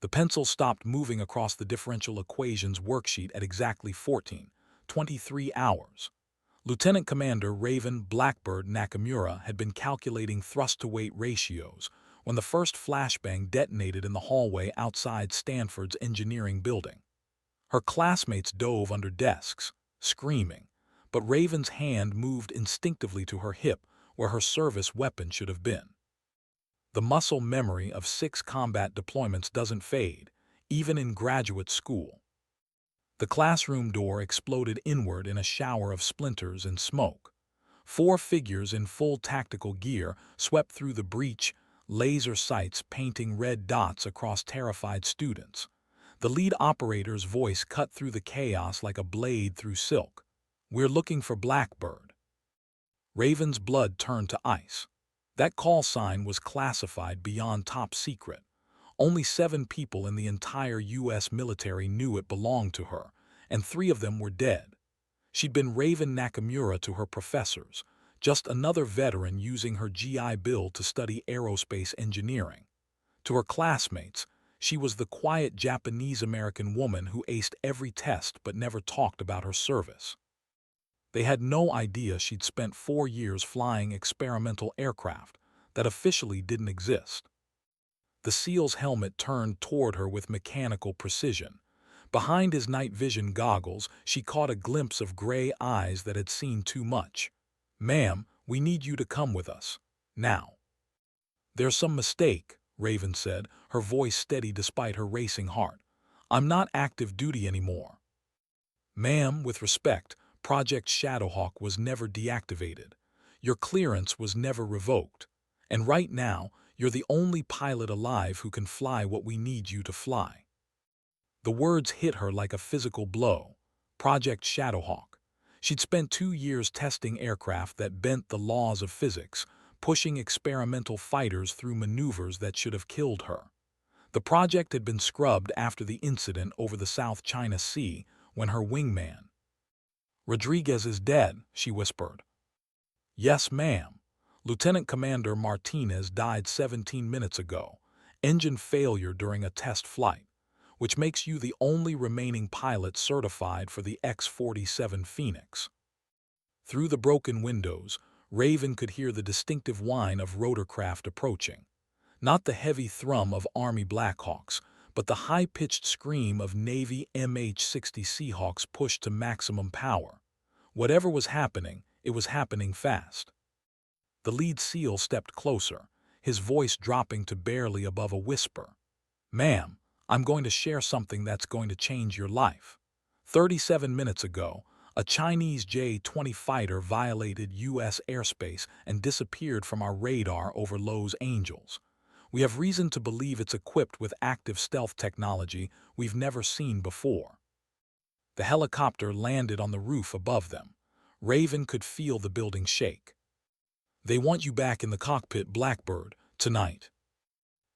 The pencil stopped moving across the differential equations worksheet at exactly 14:23 hours. Lieutenant Commander Raven Blackbird Nakamura had been calculating thrust-to-weight ratios when the first flashbang detonated in the hallway outside Stanford's engineering building. Her classmates dove under desks, screaming, but Raven's hand moved instinctively to her hip where her service weapon should have been. The muscle memory of 6 combat deployments doesn't fade, even in graduate school. The classroom door exploded inward in a shower of splinters and smoke. 4 figures in full tactical gear swept through the breach, laser sights painting red dots across terrified students. The lead operator's voice cut through the chaos like a blade through silk. "We're looking for Blackbird." Raven's blood turned to ice. That call sign was classified beyond top secret. Only 7 people in the entire U.S. military knew it belonged to her, and 3 of them were dead. She'd been Raven Nakamura to her professors, just another veteran using her GI Bill to study aerospace engineering. To her classmates, she was the quiet Japanese-American woman who aced every test but never talked about her service. They had no idea she'd spent 4 years flying experimental aircraft that officially didn't exist. The SEAL's helmet turned toward her with mechanical precision. Behind his night vision goggles, she caught a glimpse of gray eyes that had seen too much. "Ma'am, we need you to come with us. Now." "There's some mistake," Raven said, her voice steady despite her racing heart. "I'm not active duty anymore." "Ma'am, with respect, Project Shadowhawk was never deactivated. Your clearance was never revoked. And right now, you're the only pilot alive who can fly what we need you to fly." The words hit her like a physical blow. Project Shadowhawk. She'd spent 2 years testing aircraft that bent the laws of physics, pushing experimental fighters through maneuvers that should have killed her. The project had been scrubbed after the incident over the South China Sea when her wingman. "Rodriguez is dead," she whispered. "Yes, ma'am. Lieutenant Commander Martinez died 17 minutes ago. Engine failure during a test flight, which makes you the only remaining pilot certified for the X-47 Phoenix." Through the broken windows, Raven could hear the distinctive whine of rotorcraft approaching. Not the heavy thrum of Army Blackhawks, but the high-pitched scream of Navy MH-60 Seahawks pushed to maximum power. Whatever was happening, it was happening fast. The lead SEAL stepped closer, his voice dropping to barely above a whisper. "Ma'am, I'm going to share something that's going to change your life. 37 minutes ago, a Chinese J-20 fighter violated U.S. airspace and disappeared from our radar over Los Angeles. We have reason to believe it's equipped with active stealth technology we've never seen before." The helicopter landed on the roof above them. Raven could feel the building shake. "They want you back in the cockpit, Blackbird, tonight."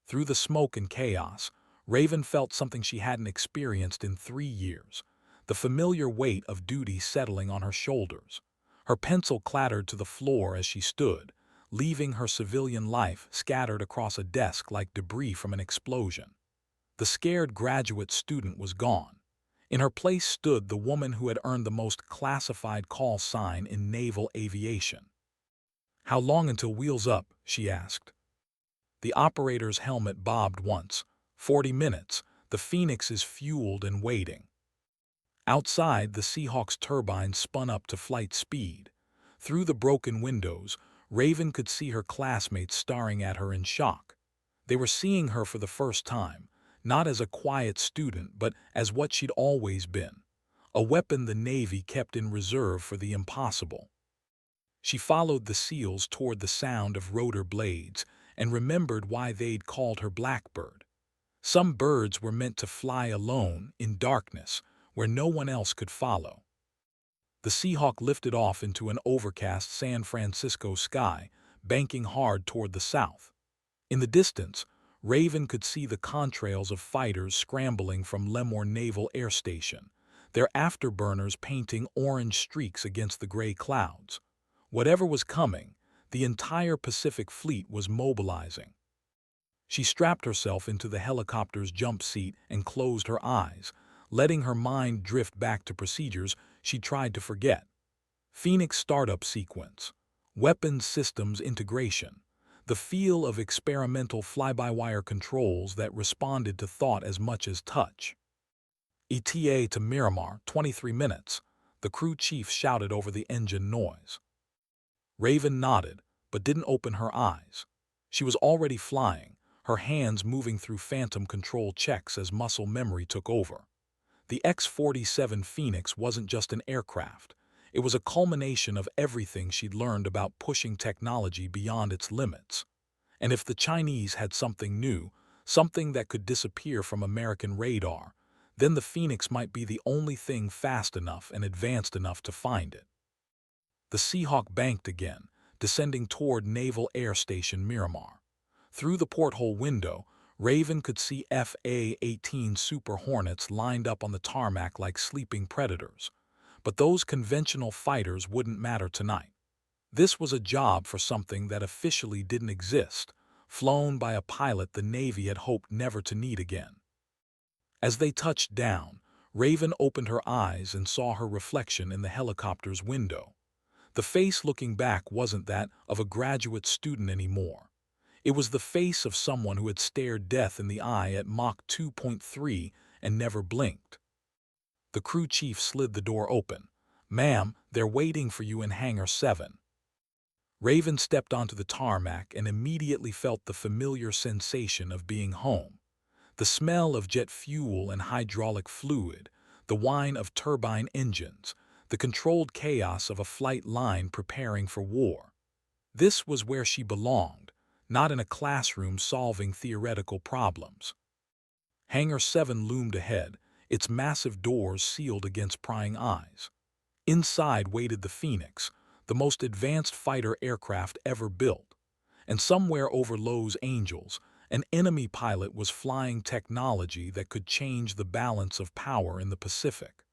Through the smoke and chaos, Raven felt something she hadn't experienced in 3 years, the familiar weight of duty settling on her shoulders. Her pencil clattered to the floor as she stood, leaving her civilian life scattered across a desk like debris from an explosion. The scared graduate student was gone. In her place stood the woman who had earned the most classified call sign in naval aviation. "How long until Wheels Up?" she asked. The operator's helmet bobbed once. 40 minutes. The Phoenix is fueled and waiting." Outside, the Seahawk's turbines spun up to flight speed. Through the broken windows, Raven could see her classmates staring at her in shock. They were seeing her for the first time, not as a quiet student but as what she'd always been, a weapon the Navy kept in reserve for the impossible. She followed the SEALs toward the sound of rotor blades and remembered why they'd called her Blackbird. Some birds were meant to fly alone in darkness where no one else could follow. The Seahawk lifted off into an overcast San Francisco sky, banking hard toward the south. In the distance, Raven could see the contrails of fighters scrambling from Lemoore Naval Air Station, their afterburners painting orange streaks against the gray clouds. Whatever was coming, the entire Pacific Fleet was mobilizing. She strapped herself into the helicopter's jump seat and closed her eyes, letting her mind drift back to procedures she tried to forget. Phoenix startup sequence, weapons systems integration, the feel of experimental fly-by-wire controls that responded to thought as much as touch. ETA to Miramar, 23 minutes, the crew chief shouted over the engine noise. Raven nodded, but didn't open her eyes. She was already flying, her hands moving through phantom control checks as muscle memory took over. The X-47 Phoenix wasn't just an aircraft. It was a culmination of everything she'd learned about pushing technology beyond its limits. And if the Chinese had something new, something that could disappear from American radar, then the Phoenix might be the only thing fast enough and advanced enough to find it. The Seahawk banked again, descending toward Naval Air Station Miramar. Through the porthole window, Raven could see FA-18 Super Hornets lined up on the tarmac like sleeping predators. But those conventional fighters wouldn't matter tonight. This was a job for something that officially didn't exist, flown by a pilot the Navy had hoped never to need again. As they touched down, Raven opened her eyes and saw her reflection in the helicopter's window. The face looking back wasn't that of a graduate student anymore. It was the face of someone who had stared death in the eye at Mach 2.3 and never blinked. The crew chief slid the door open. "Ma'am, they're waiting for you in Hangar 7. Raven stepped onto the tarmac and immediately felt the familiar sensation of being home. The smell of jet fuel and hydraulic fluid, the whine of turbine engines, the controlled chaos of a flight line preparing for war. This was where she belonged, not in a classroom solving theoretical problems. Hangar 7 loomed ahead, its massive doors sealed against prying eyes. Inside waited the Phoenix, the most advanced fighter aircraft ever built. And somewhere over Lowe's Angels, an enemy pilot was flying technology that could change the balance of power in the Pacific.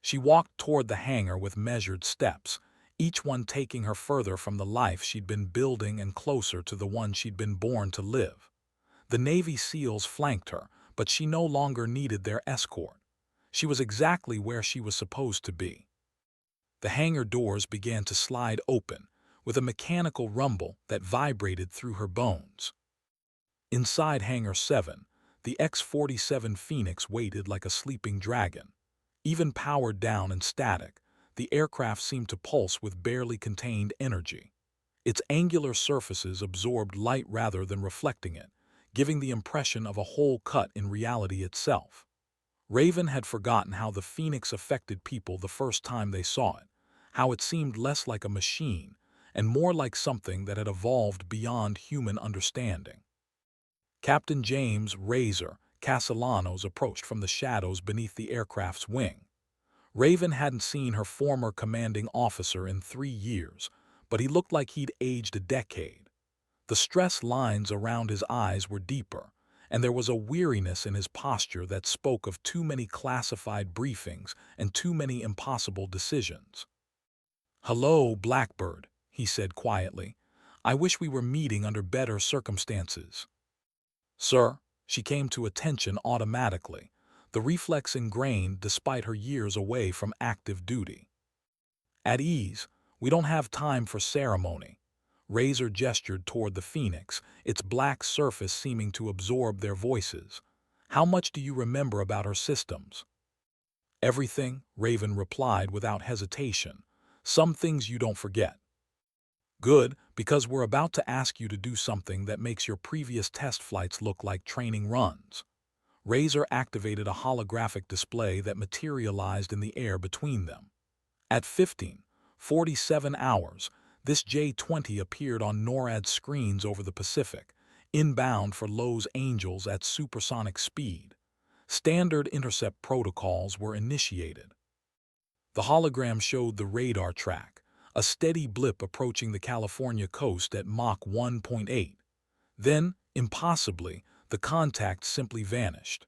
She walked toward the hangar with measured steps, each one taking her further from the life she'd been building and closer to the one she'd been born to live. The Navy SEALs flanked her, but she no longer needed their escort. She was exactly where she was supposed to be. The hangar doors began to slide open, with a mechanical rumble that vibrated through her bones. Inside Hangar 7, the X-47 Phoenix waited like a sleeping dragon. Even powered down and static, the aircraft seemed to pulse with barely contained energy. Its angular surfaces absorbed light rather than reflecting it, giving the impression of a hole cut in reality itself. Raven had forgotten how the Phoenix affected people the first time they saw it, how it seemed less like a machine and more like something that had evolved beyond human understanding. Captain James "Razor" Castellanos approached from the shadows beneath the aircraft's wing. Raven hadn't seen her former commanding officer in 3 years, but he looked like he'd aged a decade. The stress lines around his eyes were deeper, and there was a weariness in his posture that spoke of too many classified briefings and too many impossible decisions. "Hello, Blackbird," he said quietly. "I wish we were meeting under better circumstances." "Sir," she came to attention automatically, the reflex ingrained despite her years away from active duty. "At ease, we don't have time for ceremony." Razor gestured toward the Phoenix, its black surface seeming to absorb their voices. "How much do you remember about our systems?" "Everything," Raven replied without hesitation. "Some things you don't forget." "Good, because we're about to ask you to do something that makes your previous test flights look like training runs." Razor activated a holographic display that materialized in the air between them. At 15:47 hours, this J-20 appeared on NORAD's screens over the Pacific, inbound for Lowe's Angels at supersonic speed. Standard intercept protocols were initiated. The hologram showed the radar track, a steady blip approaching the California coast at Mach 1.8. Then, impossibly, the contact simply vanished.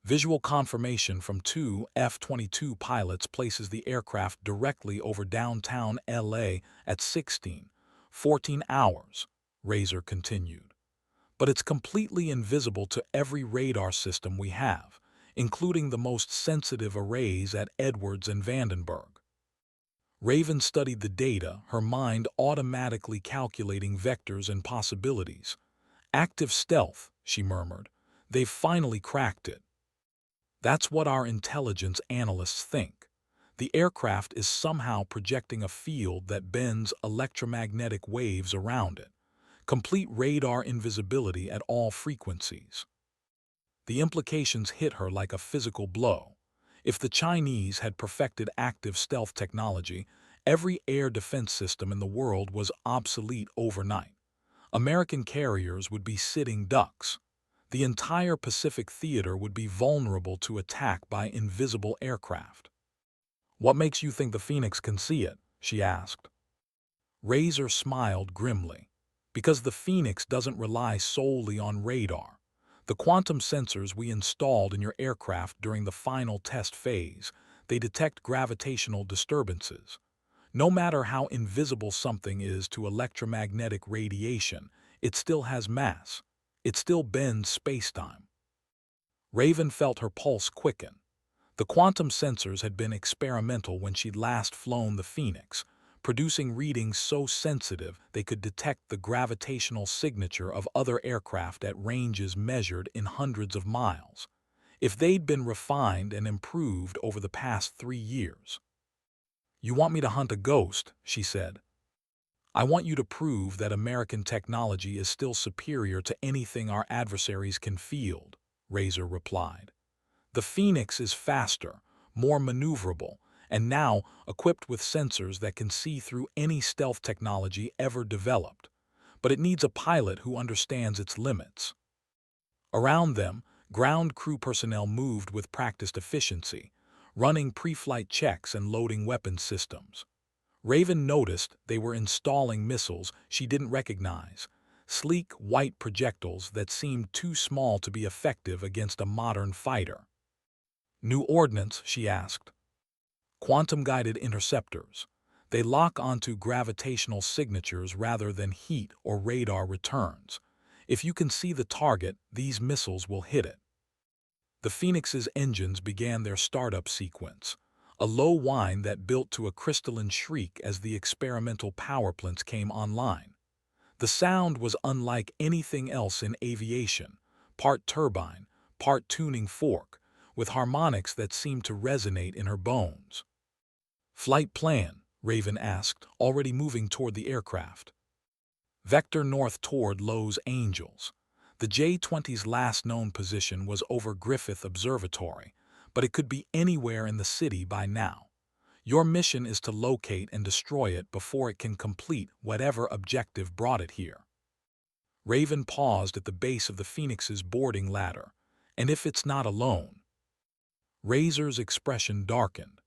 Visual confirmation from 2 F-22 pilots places the aircraft directly over downtown LA at 16:14 hours, Razor continued. but it's completely invisible to every radar system we have, including the most sensitive arrays at Edwards and Vandenberg. Raven studied the data, her mind automatically calculating vectors and possibilities. Active stealth, she murmured. They've finally cracked it. That's what our intelligence analysts think. The aircraft is somehow projecting a field that bends electromagnetic waves around it. Complete radar invisibility at all frequencies. The implications hit her like a physical blow. If the Chinese had perfected active stealth technology, every air defense system in the world was obsolete overnight. American carriers would be sitting ducks. The entire Pacific theater would be vulnerable to attack by invisible aircraft. "What makes you think the Phoenix can see it?" she asked. Razor smiled grimly. "Because the Phoenix doesn't rely solely on radar. The quantum sensors we installed in your aircraft during the final test phase, they detect gravitational disturbances. No matter how invisible something is to electromagnetic radiation, it still has mass. It still bends space-time." Raven felt her pulse quicken. The quantum sensors had been experimental when she'd last flown the Phoenix, producing readings so sensitive they could detect the gravitational signature of other aircraft at ranges measured in hundreds of miles. If they'd been refined and improved over the past 3 years. "You want me to hunt a ghost," she said. "I want you to prove that American technology is still superior to anything our adversaries can field," Razor replied. "The Phoenix is faster, more maneuverable, and now equipped with sensors that can see through any stealth technology ever developed. But it needs a pilot who understands its limits." Around them, ground crew personnel moved with practiced efficiency, running pre-flight checks and loading weapons systems. Raven noticed they were installing missiles she didn't recognize, sleek white projectiles that seemed too small to be effective against a modern fighter. "New ordnance?" she asked. "Quantum-guided interceptors. They lock onto gravitational signatures rather than heat or radar returns. If you can see the target, these missiles will hit it." The Phoenix's engines began their startup sequence, a low whine that built to a crystalline shriek as the experimental power plants came online. The sound was unlike anything else in aviation, part turbine, part tuning fork, with harmonics that seemed to resonate in her bones. "Flight plan?" Raven asked, already moving toward the aircraft. "Vector north toward Los Angeles." The J-20's last known position was over Griffith Observatory, but it could be anywhere in the city by now. Your mission is to locate and destroy it before it can complete whatever objective brought it here. Raven paused at the base of the Phoenix's boarding ladder. "And if it's not alone?" Razor's expression darkened.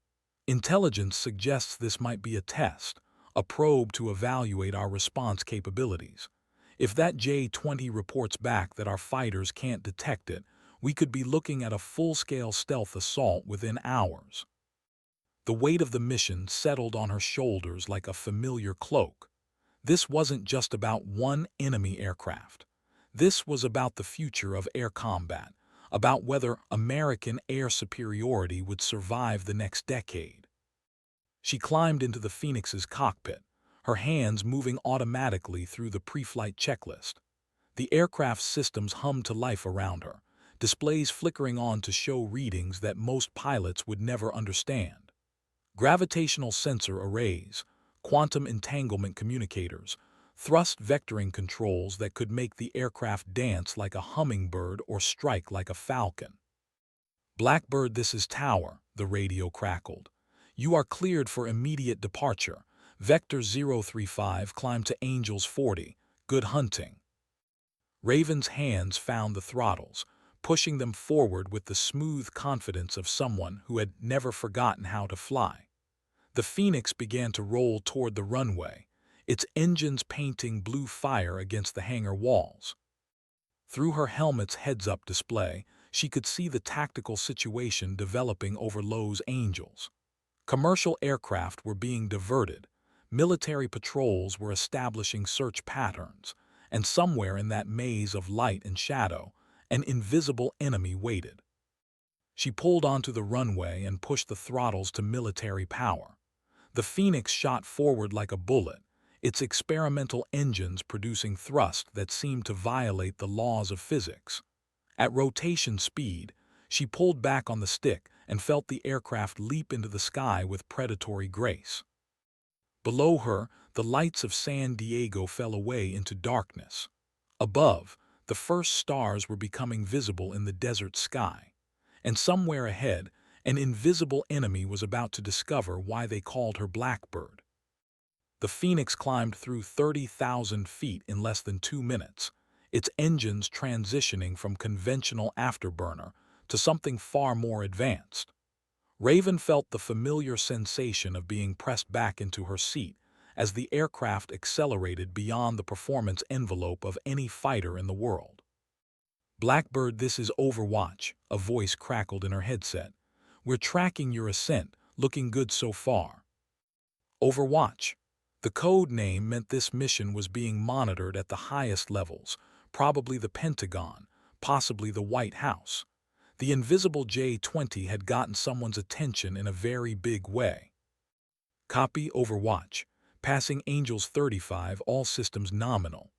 "Intelligence suggests this might be a test, a probe to evaluate our response capabilities. If that J-20 reports back that our fighters can't detect it, we could be looking at a full-scale stealth assault within hours." The weight of the mission settled on her shoulders like a familiar cloak. This wasn't just about one enemy aircraft. This was about the future of air combat, about whether American air superiority would survive the next decade. She climbed into the Phoenix's cockpit, her hands moving automatically through the pre-flight checklist. The aircraft's systems hummed to life around her, displays flickering on to show readings that most pilots would never understand. Gravitational sensor arrays, quantum entanglement communicators, thrust vectoring controls that could make the aircraft dance like a hummingbird or strike like a falcon. "Blackbird, this is Tower," the radio crackled. "You are cleared for immediate departure. Vector 035 climb to Angels 40. Good hunting." Raven's hands found the throttles, pushing them forward with the smooth confidence of someone who had never forgotten how to fly. The Phoenix began to roll toward the runway, its engines painting blue fire against the hangar walls. Through her helmet's heads-up display, she could see the tactical situation developing over Los Angeles. Commercial aircraft were being diverted, military patrols were establishing search patterns, and somewhere in that maze of light and shadow, an invisible enemy waited. She pulled onto the runway and pushed the throttles to military power. The Phoenix shot forward like a bullet, its experimental engines producing thrust that seemed to violate the laws of physics. At rotation speed, she pulled back on the stick and felt the aircraft leap into the sky with predatory grace. Below her, the lights of San Diego fell away into darkness. Above, the first stars were becoming visible in the desert sky. And somewhere ahead, an invisible enemy was about to discover why they called her Blackbird. The Phoenix climbed through 30,000 feet in less than 2 minutes, its engines transitioning from conventional afterburner to something far more advanced. Raven felt the familiar sensation of being pressed back into her seat as the aircraft accelerated beyond the performance envelope of any fighter in the world. "Blackbird, this is Overwatch," a voice crackled in her headset. "We're tracking your ascent, looking good so far." Overwatch. The code name meant this mission was being monitored at the highest levels, probably the Pentagon, possibly the White House. The invisible J-20 had gotten someone's attention in a very big way. Copy Overwatch. Passing Angels 35, all systems nominal.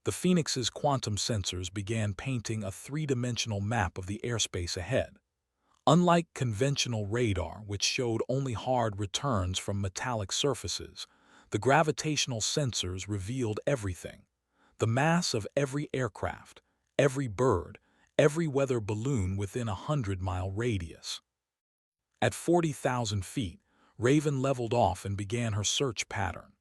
The Phoenix's quantum sensors began painting a three-dimensional map of the airspace ahead. Unlike conventional radar, which showed only hard returns from metallic surfaces, the gravitational sensors revealed everything. The mass of every aircraft, every bird, every weather balloon within a 100-mile radius. At 40,000 feet, Raven leveled off and began her search pattern.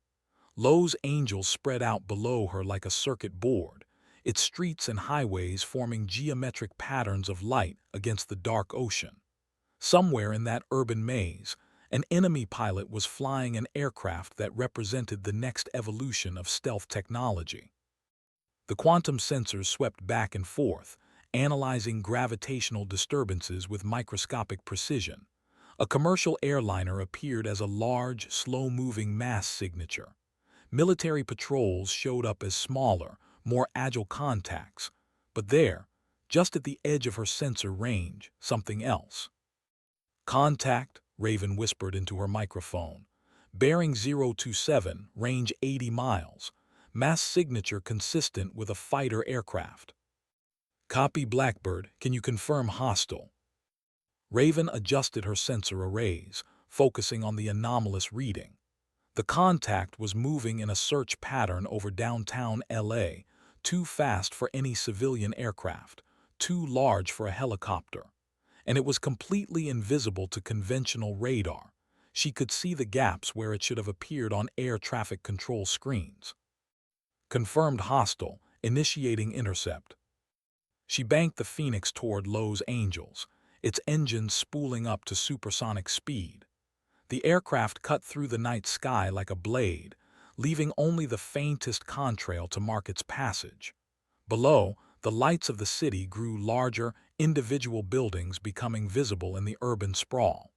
Los Angeles spread out below her like a circuit board, its streets and highways forming geometric patterns of light against the dark ocean. Somewhere in that urban maze, an enemy pilot was flying an aircraft that represented the next evolution of stealth technology. The quantum sensors swept back and forth, analyzing gravitational disturbances with microscopic precision. A commercial airliner appeared as a large, slow-moving mass signature. Military patrols showed up as smaller, more agile contacts. But there, just at the edge of her sensor range, something else. "Contact," Raven whispered into her microphone. "Bearing 027, range 80 miles. Mass signature consistent with a fighter aircraft." "Copy Blackbird, can you confirm hostile?" Raven adjusted her sensor arrays, focusing on the anomalous reading. The contact was moving in a search pattern over downtown LA, too fast for any civilian aircraft, too large for a helicopter. And it was completely invisible to conventional radar. She could see the gaps where it should have appeared on air traffic control screens. "Confirmed hostile, initiating intercept." She banked the Phoenix toward Los Angeles, its engines spooling up to supersonic speed. The aircraft cut through the night sky like a blade, leaving only the faintest contrail to mark its passage. Below, the lights of the city grew larger, individual buildings becoming visible in the urban sprawl.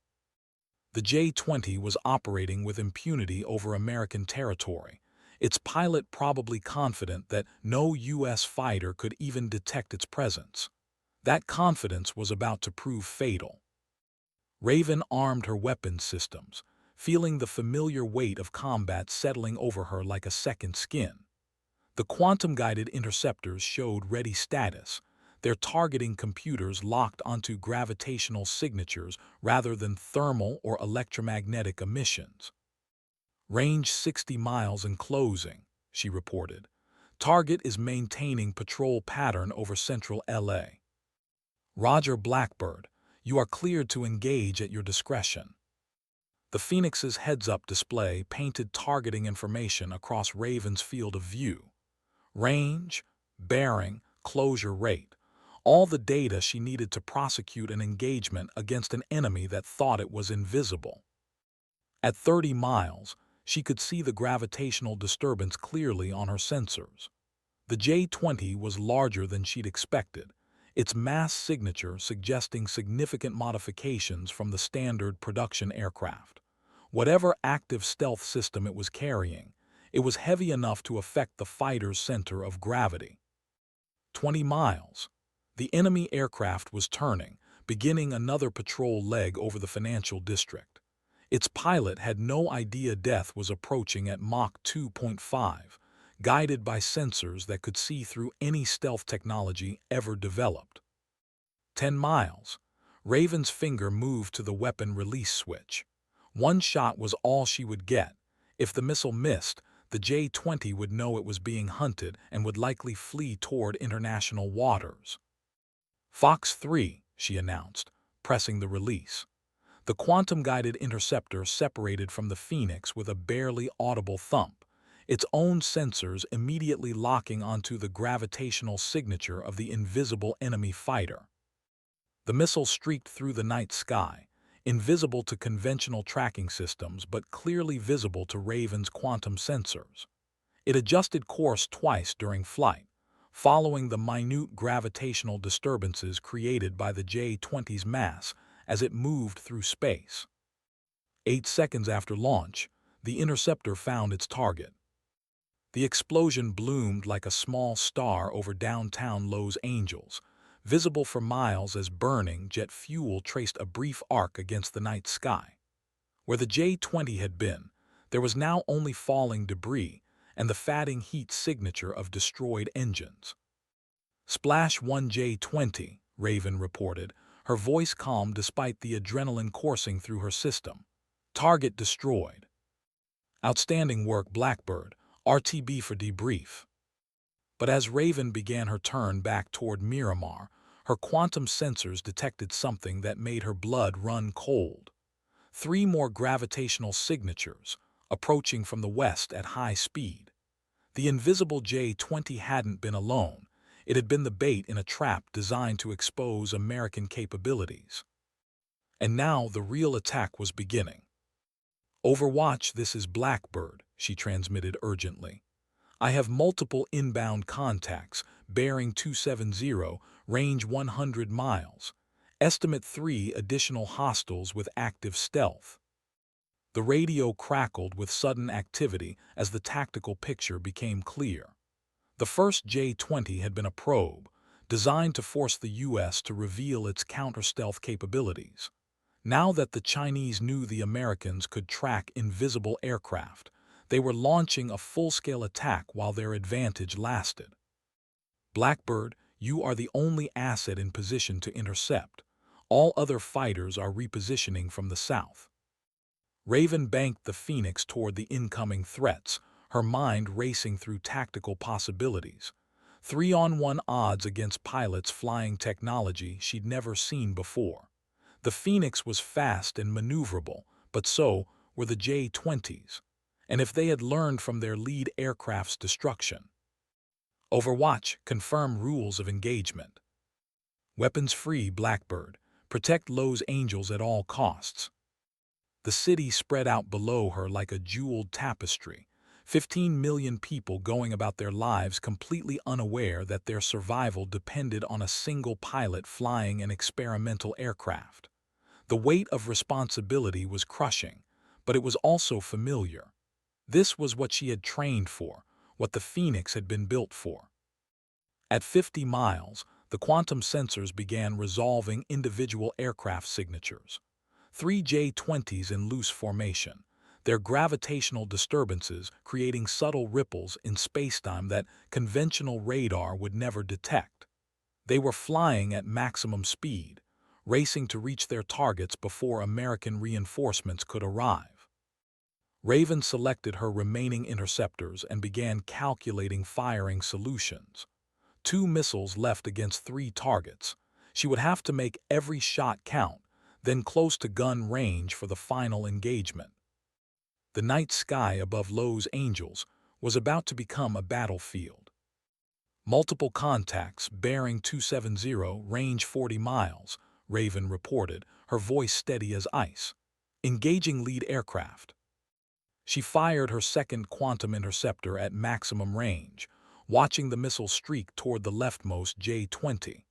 The J-20 was operating with impunity over American territory, its pilot probably confident that no U.S. fighter could even detect its presence. That confidence was about to prove fatal. Raven armed her weapons systems, feeling the familiar weight of combat settling over her like a second skin. The quantum-guided interceptors showed ready status, their targeting computers locked onto gravitational signatures rather than thermal or electromagnetic emissions. "Range 60 miles and closing," she reported. "Target is maintaining patrol pattern over central LA." "Roger Blackbird, you are cleared to engage at your discretion." The Phoenix's heads-up display painted targeting information across Raven's field of view. Range, bearing, closure rate. All the data she needed to prosecute an engagement against an enemy that thought it was invisible. At 30 miles, she could see the gravitational disturbance clearly on her sensors. The J-20 was larger than she'd expected, its mass signature suggesting significant modifications from the standard production aircraft. Whatever active stealth system it was carrying, It was heavy enough to affect the fighter's center of gravity. 20 miles. The enemy aircraft was turning, beginning another patrol leg over the financial district. Its pilot had no idea death was approaching at Mach 2.5, guided by sensors that could see through any stealth technology ever developed. 10 miles. Raven's finger moved to the weapon release switch. One shot was all she would get. If the missile missed, the J-20 would know it was being hunted and would likely flee toward international waters. Fox 3, she announced, pressing the release. The quantum-guided interceptor separated from the Phoenix with a barely audible thump, its own sensors immediately locking onto the gravitational signature of the invisible enemy fighter. The missile streaked through the night sky, invisible to conventional tracking systems but clearly visible to Raven's quantum sensors. It adjusted course twice during flight, following the minute gravitational disturbances created by the J-20's mass as it moved through space. 8 seconds after launch, the interceptor found its target. The explosion bloomed like a small star over downtown Los Angeles, visible for miles as burning jet fuel traced a brief arc against the night sky. Where the J-20 had been, there was now only falling debris and the fatting heat signature of destroyed engines. Splash 1 J-20, Raven reported, her voice calm despite the adrenaline coursing through her system. Target destroyed. Outstanding work, Blackbird. RTB for debrief. But as Raven began her turn back toward Miramar, her quantum sensors detected something that made her blood run cold. 3 more gravitational signatures, approaching from the west at high speed. The invisible J-20 hadn't been alone. It had been the bait in a trap designed to expose American capabilities. And now the real attack was beginning. Overwatch, this is Blackbird, she transmitted urgently. I have multiple inbound contacts, bearing 270, range 100 miles. Estimate 3 additional hostiles with active stealth. The radio crackled with sudden activity as the tactical picture became clear. The first J-20 had been a probe, designed to force the U.S. to reveal its counter-stealth capabilities. Now that the Chinese knew the Americans could track invisible aircraft, they were launching a full-scale attack while their advantage lasted. Blackbird, you are the only asset in position to intercept. All other fighters are repositioning from the south. Raven banked the Phoenix toward the incoming threats, her mind racing through tactical possibilities. 3-on-1 odds against pilots flying technology she'd never seen before. The Phoenix was fast and maneuverable, but so were the J-20s. And if they had learned from their lead aircraft's destruction. Overwatch, confirm rules of engagement. Weapons-free, Blackbird. Protect Los Angeles at all costs. The city spread out below her like a jeweled tapestry, 15 million people going about their lives completely unaware that their survival depended on a single pilot flying an experimental aircraft. The weight of responsibility was crushing, but it was also familiar. This was what she had trained for, what the Phoenix had been built for. At 50 miles, the quantum sensors began resolving individual aircraft signatures. 3 J-20s in loose formation, their gravitational disturbances creating subtle ripples in spacetime that conventional radar would never detect. They were flying at maximum speed, racing to reach their targets before American reinforcements could arrive. Raven selected her remaining interceptors and began calculating firing solutions. 2 missiles left against 3 targets. She would have to make every shot count, then close to gun range for the final engagement. The night sky above Los Angeles was about to become a battlefield. Multiple contacts, bearing 270, range 40 miles, Raven reported, her voice steady as ice. Engaging lead aircraft. She fired her second quantum interceptor at maximum range, watching the missile streak toward the leftmost J-20.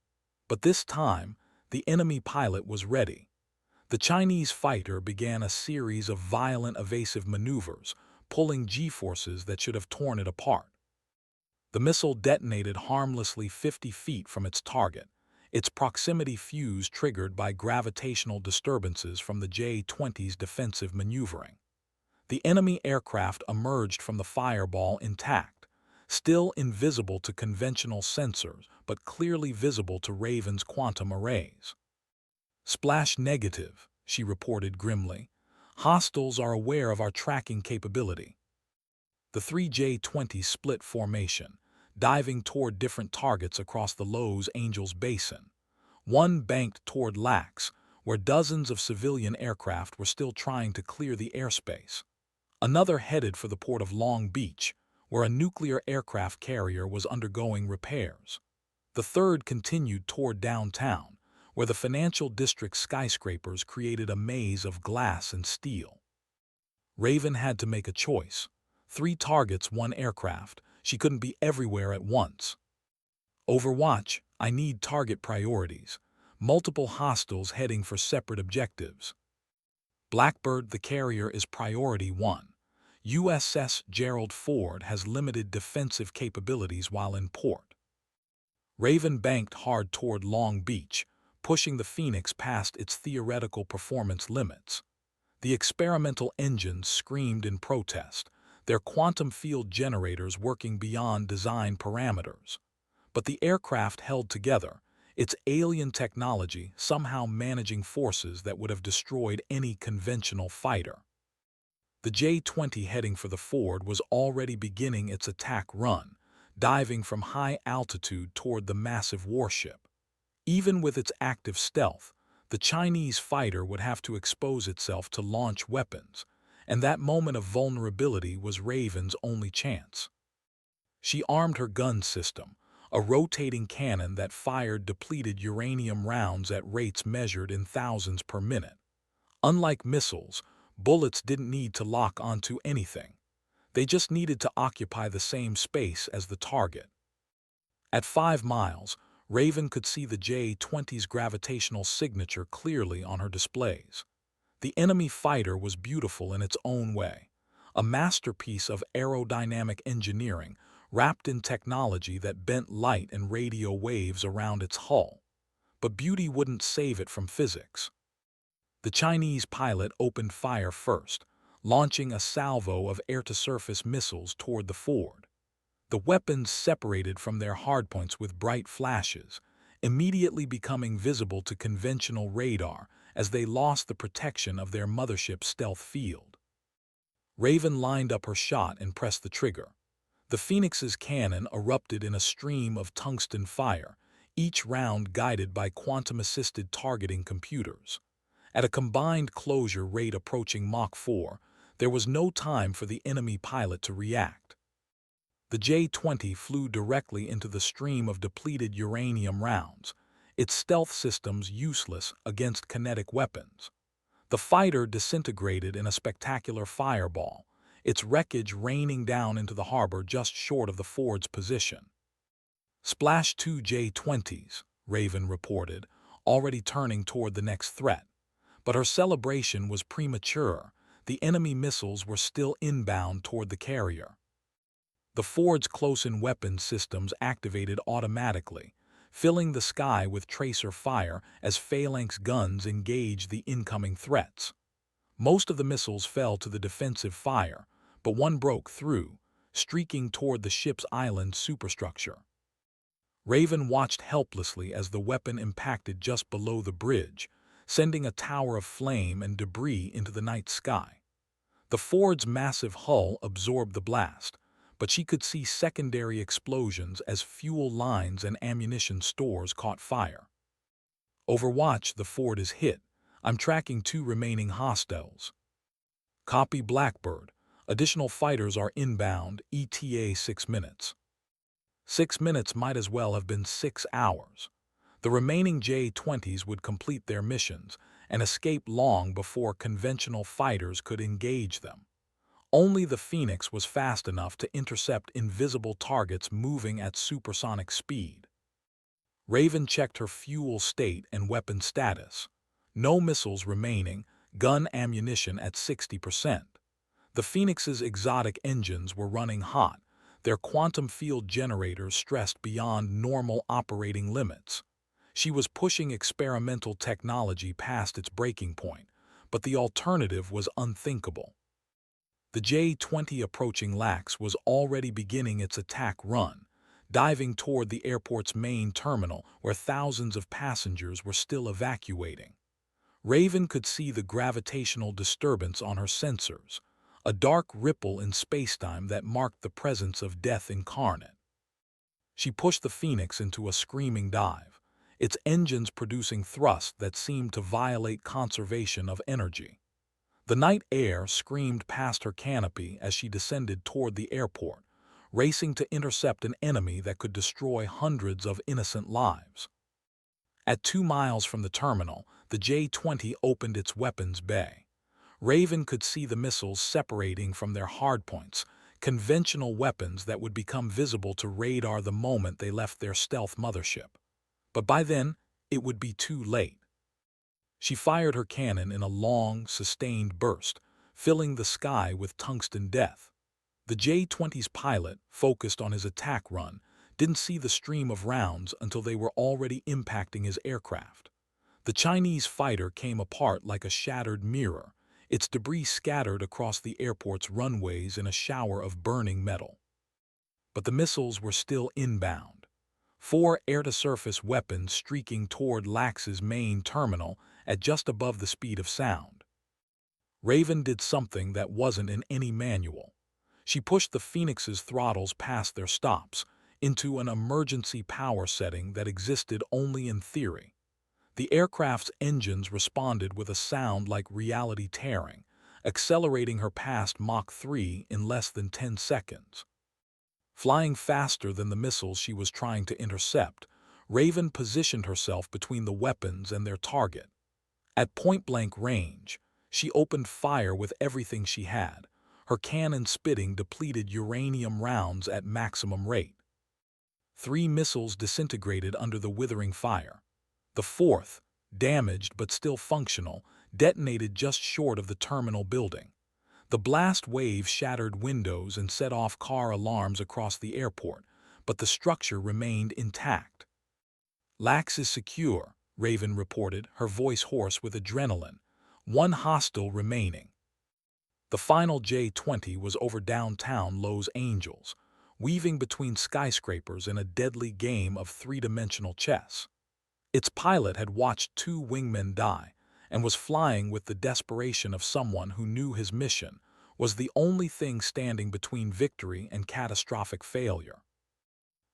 But this time, the enemy pilot was ready. The Chinese fighter began a series of violent evasive maneuvers, pulling G-forces that should have torn it apart. The missile detonated harmlessly 50 feet from its target, its proximity fuse triggered by gravitational disturbances from the J-20's defensive maneuvering. The enemy aircraft emerged from the fireball intact, still invisible to conventional sensors but clearly visible to Raven's quantum arrays. "Splash negative," she reported grimly. "Hostiles are aware of our tracking capability." The three J-20s split formation, diving toward different targets across the Los Angeles Basin. One banked toward Lax, where dozens of civilian aircraft were still trying to clear the airspace. Another headed for the port of Long Beach, where a nuclear aircraft carrier was undergoing repairs. The third continued toward downtown, where the financial district skyscrapers created a maze of glass and steel. Raven had to make a choice. 3 targets, 1 aircraft. She couldn't be everywhere at once. "Overwatch, I need target priorities. Multiple hostiles heading for separate objectives." "Blackbird, the carrier is priority 1. USS Gerald Ford has limited defensive capabilities while in port." Raven banked hard toward Long Beach, pushing the Phoenix past its theoretical performance limits. The experimental engines screamed in protest, their quantum field generators working beyond design parameters. But the aircraft held together, its alien technology somehow managing forces that would have destroyed any conventional fighter. The J-20 heading for the Ford was already beginning its attack run, diving from high altitude toward the massive warship. Even with its active stealth, the Chinese fighter would have to expose itself to launch weapons, and that moment of vulnerability was Raven's only chance. She armed her gun system, a rotating cannon that fired depleted uranium rounds at rates measured in thousands per minute. Unlike missiles, bullets didn't need to lock onto anything. They just needed to occupy the same space as the target. At 5 miles, Raven could see the J-20's gravitational signature clearly on her displays. The enemy fighter was beautiful in its own way, a masterpiece of aerodynamic engineering wrapped in technology that bent light and radio waves around its hull. But beauty wouldn't save it from physics. The Chinese pilot opened fire first, launching a salvo of air-to-surface missiles toward the Ford. The weapons separated from their hardpoints with bright flashes, immediately becoming visible to conventional radar as they lost the protection of their mothership's stealth field. Raven lined up her shot and pressed the trigger. The Phoenix's cannon erupted in a stream of tungsten fire, each round guided by quantum-assisted targeting computers. At a combined closure rate approaching Mach 4, there was no time for the enemy pilot to react. The J-20 flew directly into the stream of depleted uranium rounds, its stealth systems useless against kinetic weapons. The fighter disintegrated in a spectacular fireball, its wreckage raining down into the harbor just short of the Ford's position. "Splash 2 J-20s, Raven reported, already turning toward the next threat. But her celebration was premature. The enemy missiles were still inbound toward the carrier. The Ford's close-in weapon systems activated automatically, filling the sky with tracer fire as Phalanx guns engaged the incoming threats. Most of the missiles fell to the defensive fire, but one broke through, streaking toward the ship's island superstructure. Raven watched helplessly as the weapon impacted just below the bridge, sending a tower of flame and debris into the night sky. The Ford's massive hull absorbed the blast, but she could see secondary explosions as fuel lines and ammunition stores caught fire. "Overwatch, the Ford is hit. I'm tracking 2 remaining hostiles." "Copy, Blackbird. Additional fighters are inbound, ETA 6 minutes. 6 minutes might as well have been 6 hours. The remaining J-20s would complete their missions and escape long before conventional fighters could engage them. Only the Phoenix was fast enough to intercept invisible targets moving at supersonic speed. Raven checked her fuel state and weapon status. No missiles remaining, gun ammunition at 60%. The Phoenix's exotic engines were running hot, their quantum field generators stressed beyond normal operating limits. She was pushing experimental technology past its breaking point, but the alternative was unthinkable. The J-20 approaching LAX was already beginning its attack run, diving toward the airport's main terminal where thousands of passengers were still evacuating. Raven could see the gravitational disturbance on her sensors, a dark ripple in spacetime that marked the presence of death incarnate. She pushed the Phoenix into a screaming dive, its engines producing thrust that seemed to violate conservation of energy. The night air screamed past her canopy as she descended toward the airport, racing to intercept an enemy that could destroy hundreds of innocent lives. At 2 miles from the terminal, the J-20 opened its weapons bay. Raven could see the missiles separating from their hardpoints, conventional weapons that would become visible to radar the moment they left their stealth mothership. But by then, it would be too late. She fired her cannon in a long, sustained burst, filling the sky with tungsten death. The J-20's pilot, focused on his attack run, didn't see the stream of rounds until they were already impacting his aircraft. The Chinese fighter came apart like a shattered mirror, its debris scattered across the airport's runways in a shower of burning metal. But the missiles were still inbound. 4 air-to-surface weapons streaking toward LAX's main terminal at just above the speed of sound. Raven did something that wasn't in any manual. She pushed the Phoenix's throttles past their stops, into an emergency power setting that existed only in theory. The aircraft's engines responded with a sound like reality tearing, accelerating her past Mach 3 in less than 10 seconds. Flying faster than the missiles she was trying to intercept, Raven positioned herself between the weapons and their target. At point-blank range, she opened fire with everything she had, her cannon spitting depleted uranium rounds at maximum rate. 3 missiles disintegrated under the withering fire. The 4th, damaged but still functional, detonated just short of the terminal building. The blast wave shattered windows and set off car alarms across the airport, but the structure remained intact. "LAX is secure," Raven reported, her voice hoarse with adrenaline. "One hostile remaining." The final J-20 was over downtown Los Angeles, weaving between skyscrapers in a deadly game of three-dimensional chess. Its pilot had watched 2 wingmen die and was flying with the desperation of someone who knew his mission was the only thing standing between victory and catastrophic failure.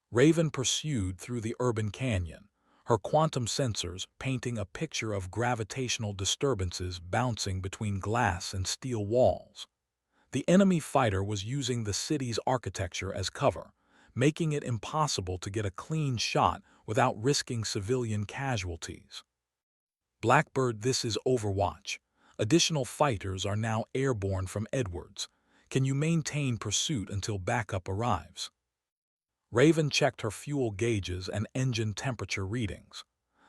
Raven pursued through the urban canyon, her quantum sensors painting a picture of gravitational disturbances bouncing between glass and steel walls. The enemy fighter was using the city's architecture as cover, making it impossible to get a clean shot without risking civilian casualties. "Blackbird, this is Overwatch. Additional fighters are now airborne from Edwards. Can you maintain pursuit until backup arrives?" Raven checked her fuel gauges and engine temperature readings.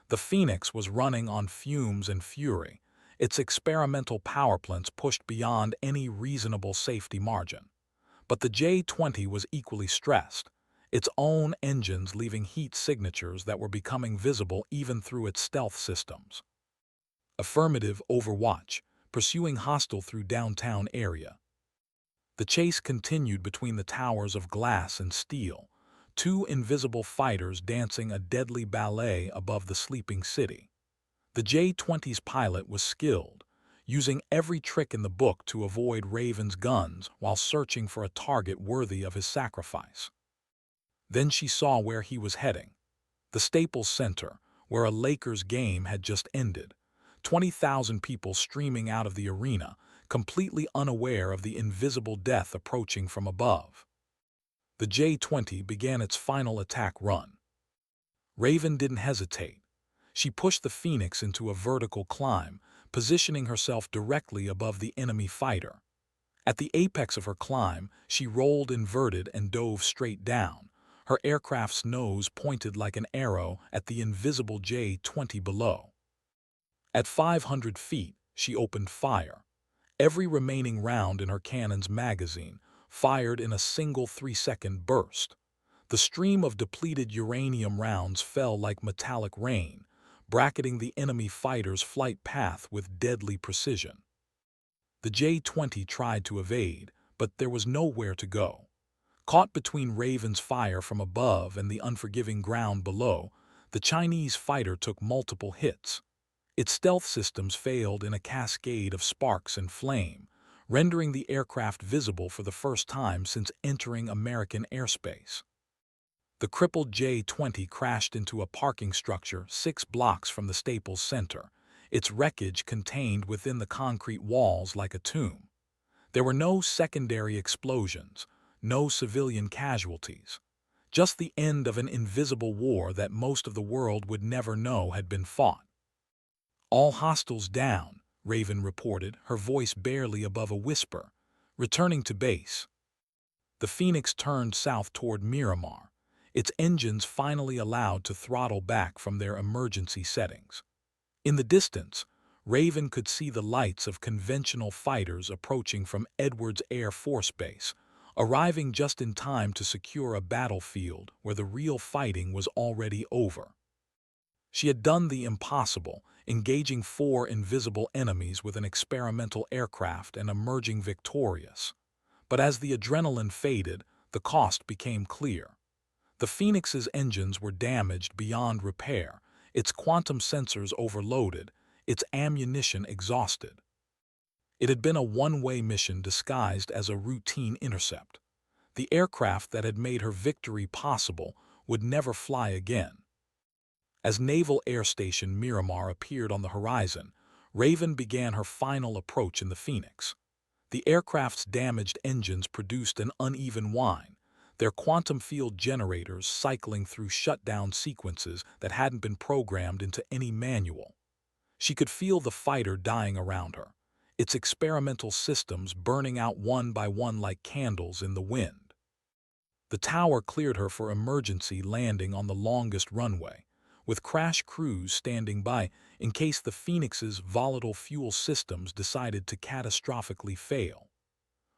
The Phoenix was running on fumes and fury, its experimental power plants pushed beyond any reasonable safety margin. But the J-20 was equally stressed, its own engines leaving heat signatures that were becoming visible even through its stealth systems. "Affirmative, Overwatch, pursuing hostile through downtown area." The chase continued between the towers of glass and steel, 2 invisible fighters dancing a deadly ballet above the sleeping city. The J-20's pilot was skilled, using every trick in the book to avoid Raven's guns while searching for a target worthy of his sacrifice. Then she saw where he was heading. The Staples Center, where a Lakers game had just ended. 20,000 people streaming out of the arena, completely unaware of the invisible death approaching from above. The J-20 began its final attack run. Raven didn't hesitate. She pushed the Phoenix into a vertical climb, positioning herself directly above the enemy fighter. At the apex of her climb, she rolled inverted and dove straight down, her aircraft's nose pointed like an arrow at the invisible J-20 below. At 500 feet, she opened fire. every remaining round in her cannon's magazine, fired in a single 3-second burst. The stream of depleted uranium rounds fell like metallic rain, bracketing the enemy fighter's flight path with deadly precision. The J-20 tried to evade, but there was nowhere to go. Caught between Raven's fire from above and the unforgiving ground below, the Chinese fighter took multiple hits. Its stealth systems failed in a cascade of sparks and flame, rendering the aircraft visible for the first time since entering American airspace. The crippled J-20 crashed into a parking structure 6 blocks from the Staples Center, its wreckage contained within the concrete walls like a tomb. There were no secondary explosions, no civilian casualties, just the end of an invisible war that most of the world would never know had been fought. "All hostiles down," Raven reported, her voice barely above a whisper, returning to base. The Phoenix turned south toward Miramar, its engines finally allowed to throttle back from their emergency settings. In the distance, Raven could see the lights of conventional fighters approaching from Edwards Air Force Base, arriving just in time to secure a battlefield where the real fighting was already over. She had done the impossible, engaging 4 invisible enemies with an experimental aircraft and emerging victorious. But as the adrenaline faded, the cost became clear. The Phoenix's engines were damaged beyond repair, its quantum sensors overloaded, its ammunition exhausted. It had been a one-way mission disguised as a routine intercept. The aircraft that had made her victory possible would never fly again. As Naval Air Station Miramar appeared on the horizon, Raven began her final approach in the Phoenix. The aircraft's damaged engines produced an uneven whine, their quantum field generators cycling through shutdown sequences that hadn't been programmed into any manual. She could feel the fighter dying around her, its experimental systems burning out one by one like candles in the wind. The tower cleared her for emergency landing on the longest runway, with crash crews standing by in case the Phoenix's volatile fuel systems decided to catastrophically fail.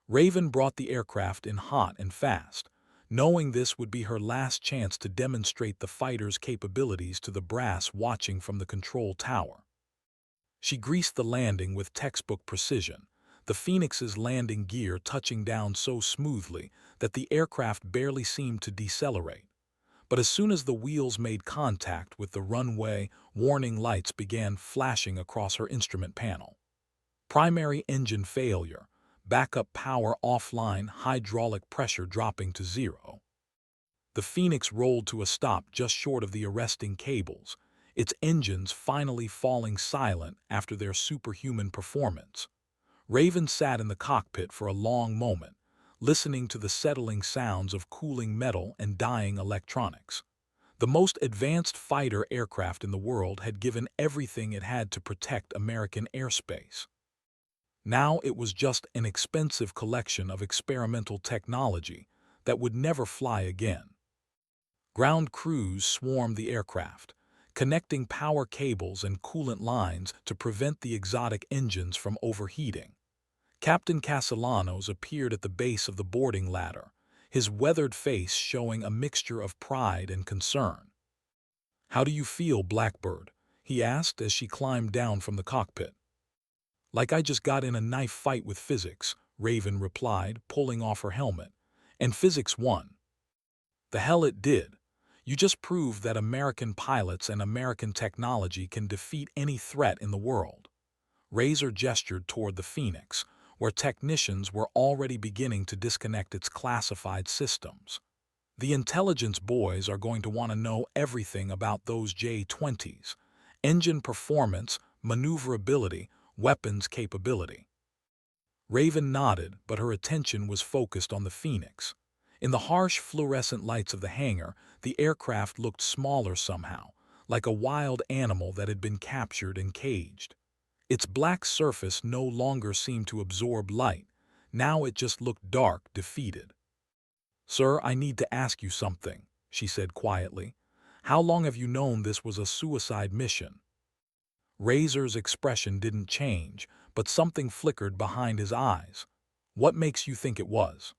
Raven brought the aircraft in hot and fast, knowing this would be her last chance to demonstrate the fighter's capabilities to the brass watching from the control tower. She greased the landing with textbook precision, the Phoenix's landing gear touching down so smoothly that the aircraft barely seemed to decelerate. But as soon as the wheels made contact with the runway, warning lights began flashing across her instrument panel. Primary engine failure, backup power offline, hydraulic pressure dropping to 0. The Phoenix rolled to a stop just short of the arresting cables, its engines finally falling silent after their superhuman performance. Raven sat in the cockpit for a long moment, listening to the settling sounds of cooling metal and dying electronics. The most advanced fighter aircraft in the world had given everything it had to protect American airspace. Now it was just an expensive collection of experimental technology that would never fly again. Ground crews swarmed the aircraft, connecting power cables and coolant lines to prevent the exotic engines from overheating. Captain Castellanos appeared at the base of the boarding ladder, his weathered face showing a mixture of pride and concern. "How do you feel, Blackbird?" he asked as she climbed down from the cockpit. "Like I just got in a knife fight with physics," Raven replied, pulling off her helmet. "And physics won." "The hell it did. You just proved that American pilots and American technology can defeat any threat in the world." Razor gestured toward the Phoenix, where technicians were already beginning to disconnect its classified systems. "The intelligence boys are going to want to know everything about those J-20s. Engine performance, maneuverability, weapons capability." Raven nodded, but her attention was focused on the Phoenix. In the harsh fluorescent lights of the hangar, the aircraft looked smaller somehow, like a wild animal that had been captured and caged. Its black surface no longer seemed to absorb light. Now it just looked dark, defeated. "Sir, I need to ask you something," she said quietly. "How long have you known this was a suicide mission?" Razor's expression didn't change, but something flickered behind his eyes. What makes you think it was?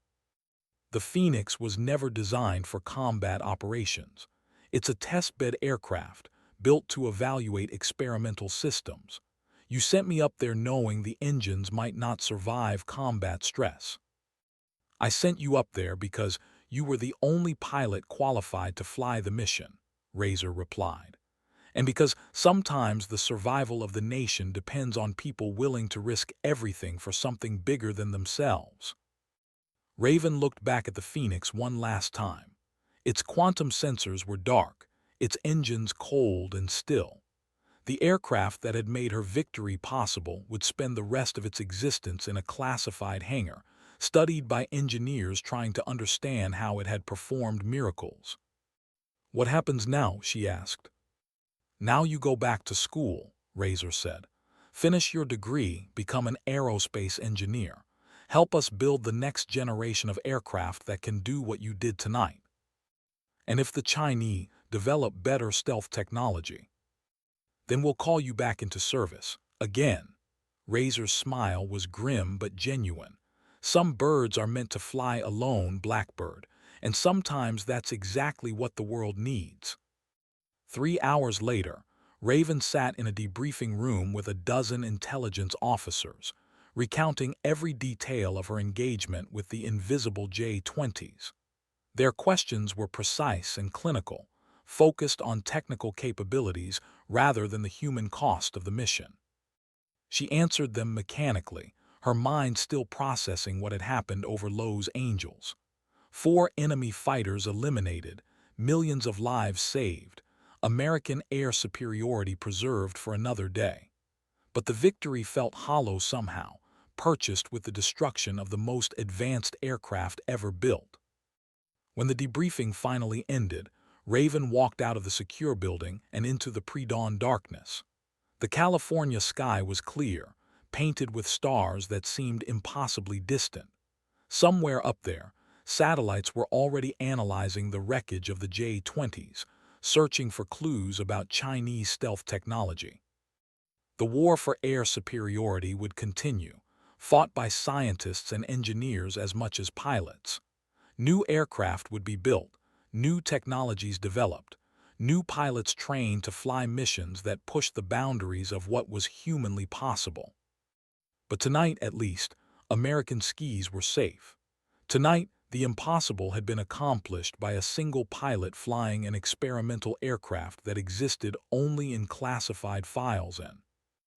The Phoenix was never designed for combat operations. It's a test-bed aircraft, built to evaluate experimental systems. You sent me up there knowing the engines might not survive combat stress. I sent you up there because you were the only pilot qualified to fly the mission, Razor replied. And because sometimes the survival of the nation depends on people willing to risk everything for something bigger than themselves. Raven looked back at the Phoenix one last time. Its quantum sensors were dark, its engines cold and still. The aircraft that had made her victory possible would spend the rest of its existence in a classified hangar, studied by engineers trying to understand how it had performed miracles. "What happens now?" she asked. "Now you go back to school," Razor said. "Finish your degree, become an aerospace engineer. Help us build the next generation of aircraft that can do what you did tonight. And if the Chinese develop better stealth technology, then we'll call you back into service, again." Razor's smile was grim but genuine. "Some birds are meant to fly alone, Blackbird, and sometimes that's exactly what the world needs." 3 hours later, Raven sat in a debriefing room with a dozen intelligence officers, recounting every detail of her engagement with the invisible J-20s. Their questions were precise and clinical, focused on technical capabilities rather than the human cost of the mission. She answered them mechanically, her mind still processing what had happened over Lowe's Angels. 4 enemy fighters eliminated, millions of lives saved, American air superiority preserved for another day. But the victory felt hollow somehow, purchased with the destruction of the most advanced aircraft ever built. When the debriefing finally ended, Raven walked out of the secure building and into the pre-dawn darkness. The California sky was clear, painted with stars that seemed impossibly distant. Somewhere up there, satellites were already analyzing the wreckage of the J-20s, searching for clues about Chinese stealth technology. The war for air superiority would continue, fought by scientists and engineers as much as pilots. New aircraft would be built, new technologies developed, new pilots trained to fly missions that pushed the boundaries of what was humanly possible. But tonight, at least, American skis were safe. Tonight, the impossible had been accomplished by a single pilot flying an experimental aircraft that existed only in classified files and